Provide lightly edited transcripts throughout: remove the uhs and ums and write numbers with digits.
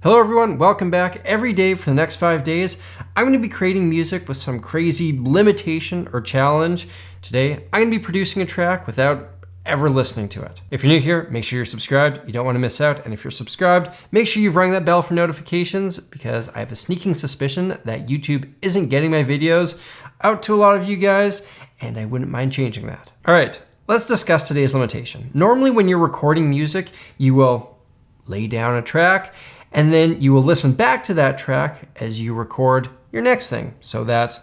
Hello everyone, welcome back. Every day for the next 5 days, I'm going to be creating music with some crazy limitation or challenge. Today, I'm going to be producing a track without ever listening to it. If you're new here, make sure you're subscribed. You don't want to miss out. And if you're subscribed, make sure you've rung that bell for notifications because I have a sneaking suspicion that YouTube isn't getting my videos out to a lot of you guys, and I wouldn't mind changing that. All right, let's discuss today's limitation. Normally when you're recording music, you will lay down a track and then you will listen back to that track as you record your next thing so that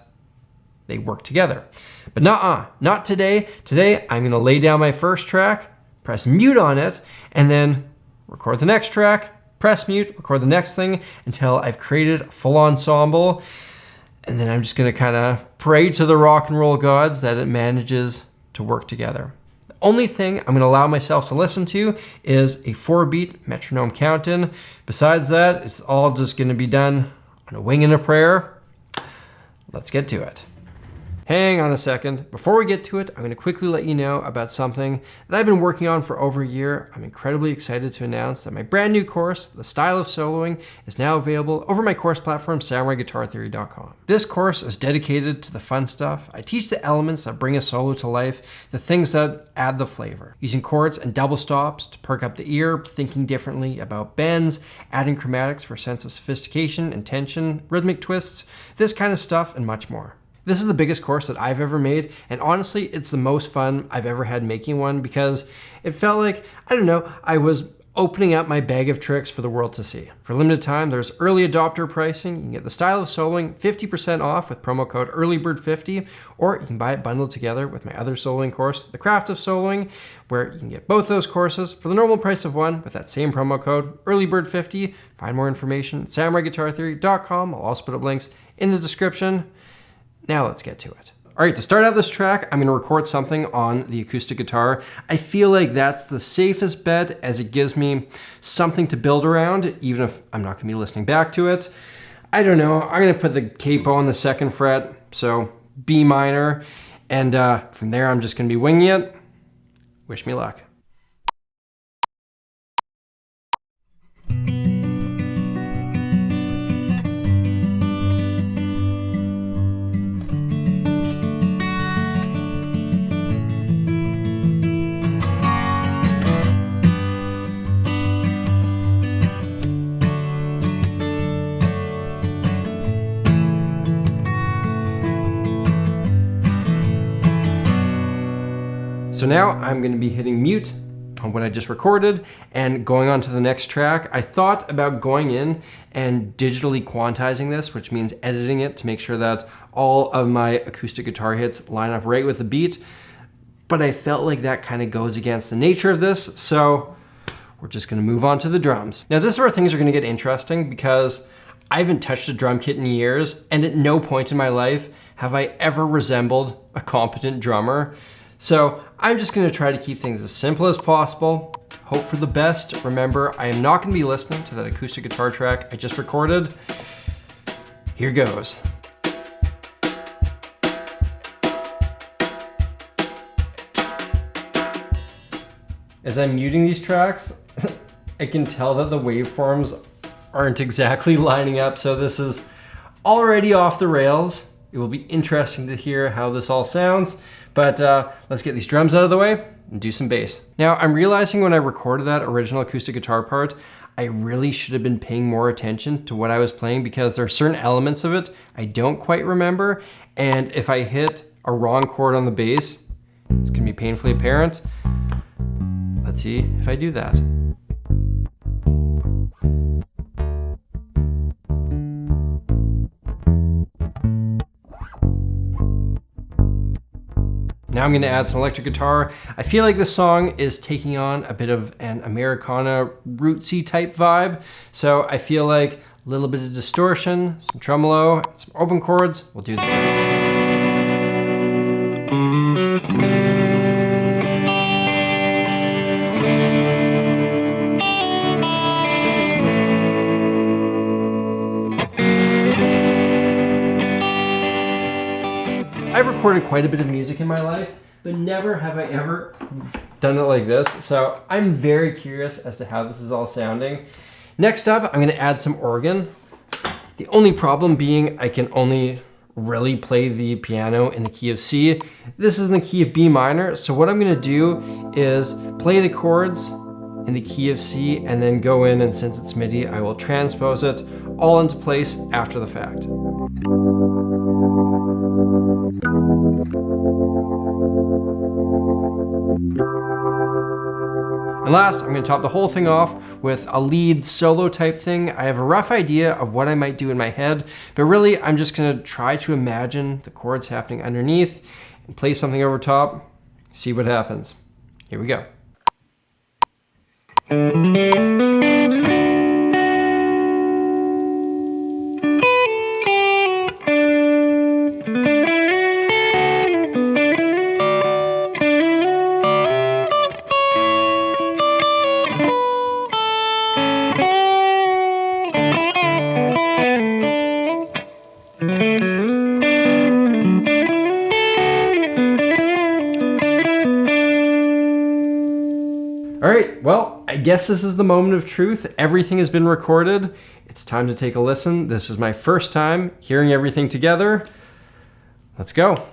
they work together. But not today. Today, I'm gonna lay down my first track, press mute on it, and then record the next track, press mute, record the next thing until I've created a full ensemble. And then I'm just gonna kind of pray to the rock and roll gods that it manages to work together. The only thing I'm gonna allow myself to listen to is a 4-beat metronome count-in. Besides that, it's all just gonna be done on a wing and a prayer. Let's get to it. Hang on a second. Before we get to it, I'm going to quickly let you know about something that I've been working on for over a year. I'm incredibly excited to announce that my brand new course, The Style of Soloing, is now available over my course platform, samuraiGuitarTheory.com. This course is dedicated to the fun stuff. I teach the elements that bring a solo to life, the things that add the flavor. Using chords and double stops to perk up the ear, thinking differently about bends, adding chromatics for a sense of sophistication and tension, rhythmic twists, this kind of stuff, and much more. This is the biggest course that I've ever made, and honestly, it's the most fun I've ever had making one because it felt like, I don't know, I was opening up my bag of tricks for the world to see. For a limited time, there's early adopter pricing. You can get The Style of Soloing 50% off with promo code EARLYBIRD50, or you can buy it bundled together with my other soloing course, The Craft of Soloing, where you can get both those courses for the normal price of one with that same promo code EARLYBIRD50. Find more information at samuraiGuitarTheory.com. I'll also put up links in the description. Now let's get to it. All right, to start out this track, I'm gonna record something on the acoustic guitar. I feel like that's the safest bet as it gives me something to build around, even if I'm not gonna be listening back to it. I don't know, I'm gonna put the capo on the 2nd fret, so B minor, and from there I'm just gonna be winging it. Wish me luck. So now I'm going to be hitting mute on what I just recorded and going on to the next track. I thought about going in and digitally quantizing this, which means editing it to make sure that all of my acoustic guitar hits line up right with the beat. But I felt like that kind of goes against the nature of this, so we're just going to move on to the drums. Now this is where things are going to get interesting because I haven't touched a drum kit in years, and at no point in my life have I ever resembled a competent drummer. So I'm just gonna try to keep things as simple as possible, hope for the best. Remember, I am not gonna be listening to that acoustic guitar track I just recorded. Here goes. As I'm muting these tracks, I can tell that the waveforms aren't exactly lining up, so this is already off the rails. It will be interesting to hear how this all sounds, but let's get these drums out of the way and do some bass. Now, I'm realizing when I recorded that original acoustic guitar part, I really should have been paying more attention to what I was playing because there are certain elements of it I don't quite remember, and if I hit a wrong chord on the bass, it's gonna be painfully apparent. Let's see if I do that. Now I'm going to add some electric guitar. I feel like this song is taking on a bit of an Americana rootsy type vibe. So I feel like a little bit of distortion, some tremolo, some open chords will do the trick. I've recorded quite a bit of music in my life, but never have I ever done it like this. So I'm very curious as to how this is all sounding. Next up, I'm gonna add some organ. The only problem being I can only really play the piano in the key of C. This is in the key of B minor, so what I'm gonna do is play the chords in the key of C and then go in, and since it's MIDI, I will transpose it all into place after the fact. And last, I'm going to top the whole thing off with a lead solo type thing. I have a rough idea of what I might do in my head, but really I'm just going to try to imagine the chords happening underneath and play something over top, see what happens. Here we go. All right, well, I guess this is the moment of truth. Everything has been recorded. It's time to take a listen. This is my first time hearing everything together. Let's go.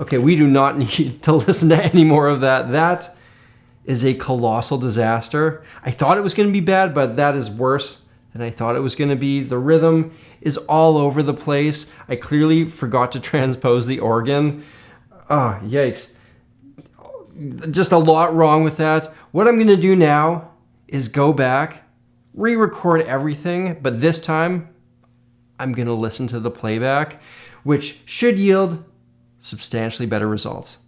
Okay, we do not need to listen to any more of that. That is a colossal disaster. I thought it was gonna be bad, but that is worse than I thought it was gonna be. The rhythm is all over the place. I clearly forgot to transpose the organ. Oh, yikes. Just a lot wrong with that. What I'm gonna do now is go back, re-record everything, but this time I'm gonna listen to the playback, which should yield substantially better results.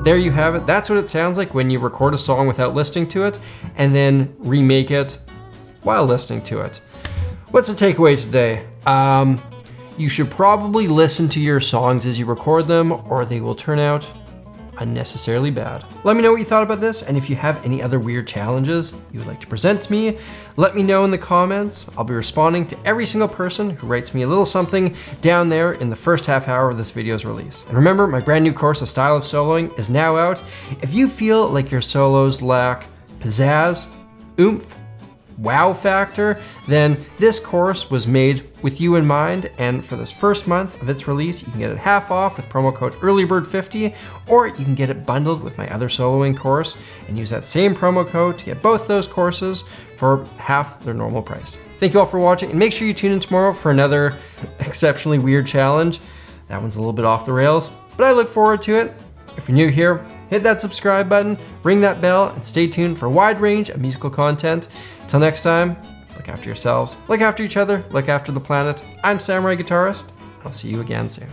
There you have it. That's what it sounds like when you record a song without listening to it and then remake it while listening to it. What's the takeaway today? You should probably listen to your songs as you record them, or they will turn out unnecessarily bad. Let me know what you thought about this, and if you have any other weird challenges you would like to present to me, let me know in the comments. I'll be responding to every single person who writes me a little something down there in the first half hour of this video's release. And remember, my brand new course, A Style of Soloing, is now out. If you feel like your solos lack pizzazz, oomph, wow factor, then this course was made with you in mind, and for this first month of its release, you can get it half off with promo code EARLYBIRD50, or you can get it bundled with my other soloing course and use that same promo code to get both those courses for half their normal price. Thank you all for watching, and make sure you tune in tomorrow for another exceptionally weird challenge. That one's a little bit off the rails, but I look forward to it. If you're new here, hit that subscribe button, ring that bell, and stay tuned for a wide range of musical content. Till next time, look after yourselves, look after each other, look after the planet. I'm Samurai Guitarist. I'll see you again soon.